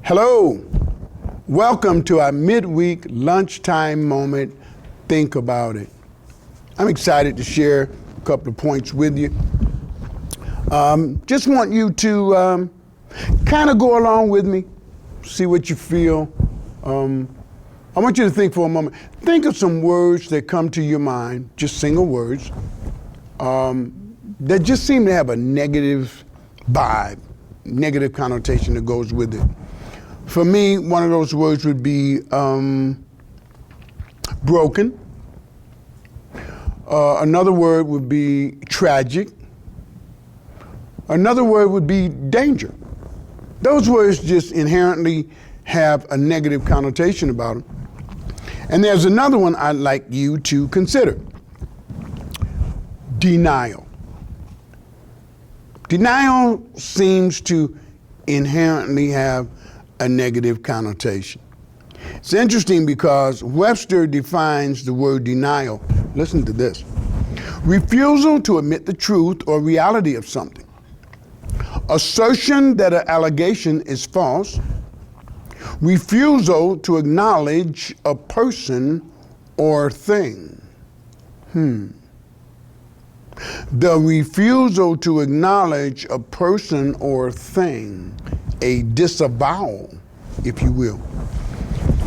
Hello, welcome to our midweek lunchtime moment. Think about it. I'm excited to share a couple of points with you. Just want you to kind of go along with me, see what you feel. I want you to think for a moment. Think of some words that come to your mind, just single words, that just seem to have a negative vibe, negative connotation that goes with it. For me, one of those words would be broken. Another word would be tragic. Another word would be danger. Those words just inherently have a negative connotation about them. And there's another one I'd like you to consider. Denial. Denial seems to inherently have a negative connotation. It's interesting because Webster defines the word denial. Listen to this. Refusal to admit the truth or reality of something. Assertion that an allegation is false. Refusal to acknowledge a person or thing. The refusal to acknowledge a person or thing. A disavowal, if you will.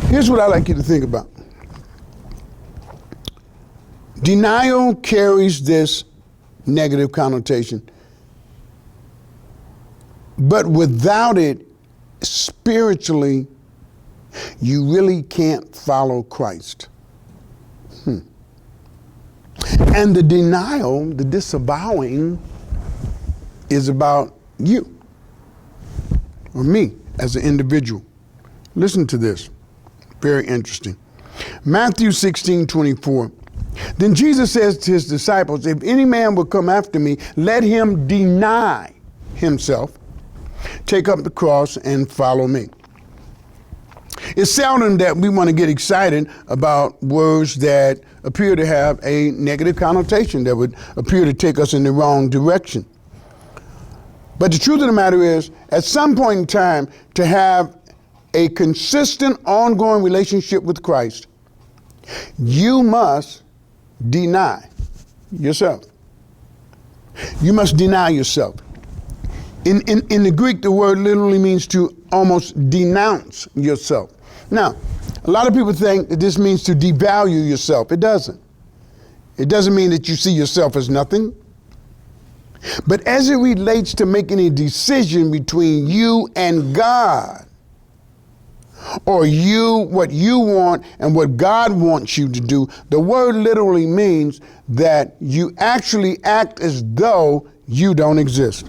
Here's what I'd like you to think about. Denial carries this negative connotation, but without it, spiritually, you really can't follow Christ. And the denial, the disavowing, is about you or me as an individual. Listen to this. Very interesting. Matthew 16:24. Then Jesus says to his disciples, if any man will come after me, let him deny himself, take up the cross, and follow me. It's seldom that we want to get excited about words that appear to have a negative connotation, that would appear to take us in the wrong direction. But the truth of the matter is, at some point in time, to have a consistent, ongoing relationship with Christ, you must deny yourself. You must deny yourself. In the Greek, the word literally means to almost denounce yourself. Now, a lot of people think that this means to devalue yourself. It doesn't. It doesn't mean that you see yourself as nothing. But as it relates to making a decision between you and God, or what you want and what God wants you to do, the word literally means that you actually act as though you don't exist.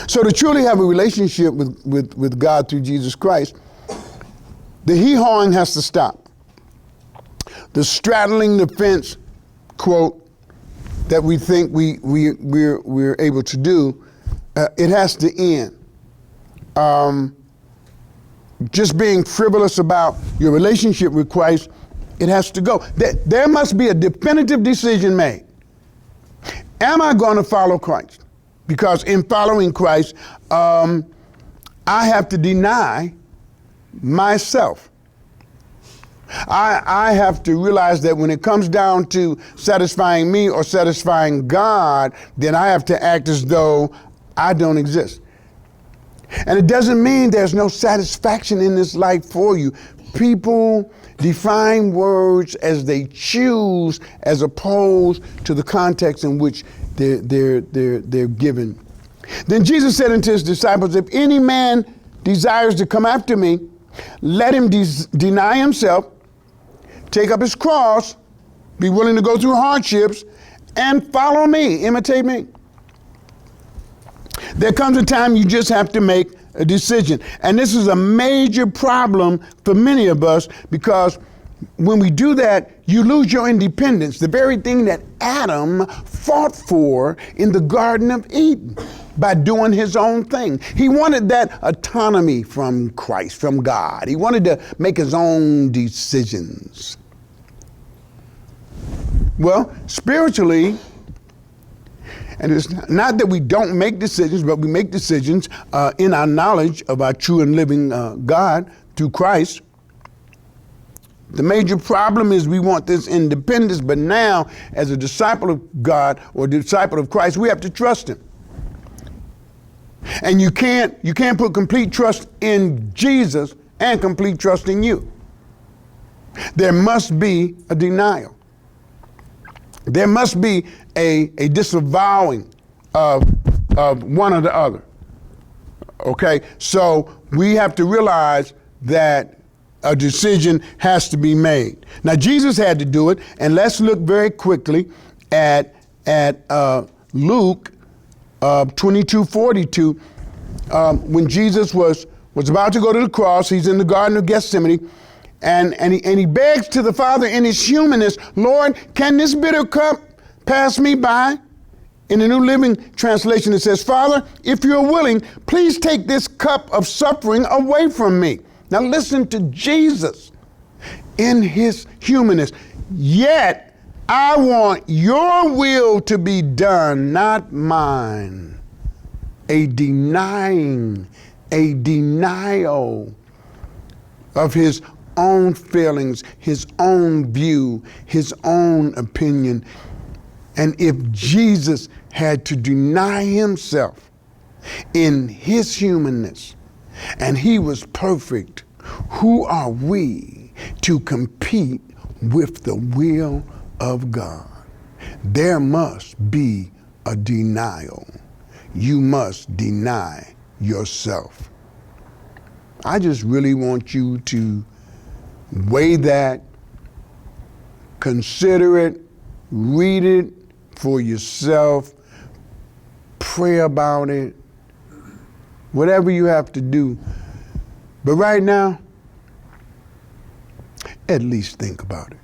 So to truly have a relationship with God through Jesus Christ, the hee-hawing has to stop. The straddling the fence, quote, that we think we're able to do, it has to end. Just being frivolous about your relationship with Christ, it has to go. There must be a definitive decision made. Am I going to follow Christ? Because in following Christ, I have to deny myself. I have to realize that when it comes down to satisfying me or satisfying God, then I have to act as though I don't exist. And it doesn't mean there's no satisfaction in this life for you. People define words as they choose, as opposed to the context in which they're given. Then Jesus said unto his disciples, if any man desires to come after me, let him deny himself, take up his cross, be willing to go through hardships, and follow me, imitate me. There comes a time you just have to make a decision. And this is a major problem for many of us, because when we do that, you lose your independence, the very thing that Adam fought for in the Garden of Eden by doing his own thing. He wanted that autonomy from Christ, from God. He wanted to make his own decisions. Well, spiritually, And it's not that we don't make decisions, but we make decisions in our knowledge of our true and living God through Christ. The major problem is we want this independence, but now as a disciple of God or disciple of Christ, we have to trust him. And you can't put complete trust in Jesus and complete trust in you. There must be a denial. There must be a disavowing of one or the other. Okay? So we have to realize that a decision has to be made. Now, Jesus had to do it, and let's look very quickly at Luke 22:42. When Jesus was about to go to the cross, he's in the Garden of Gethsemane, and he begs to the Father in his humanness, Lord, can this bitter cup pass me by? In the New Living Translation, it says, Father, if you're willing, please take this cup of suffering away from me. Now listen to Jesus in his humanness. Yet I want your will to be done, not mine. A denial of his own feelings, his own view, his own opinion. And if Jesus had to deny himself in his humanness, and he was perfect, who are we to compete with the will of God? There must be a denial. You must deny yourself. I just really want you to weigh that, consider it, read it for yourself, pray about it, whatever you have to do. But right now, at least think about it.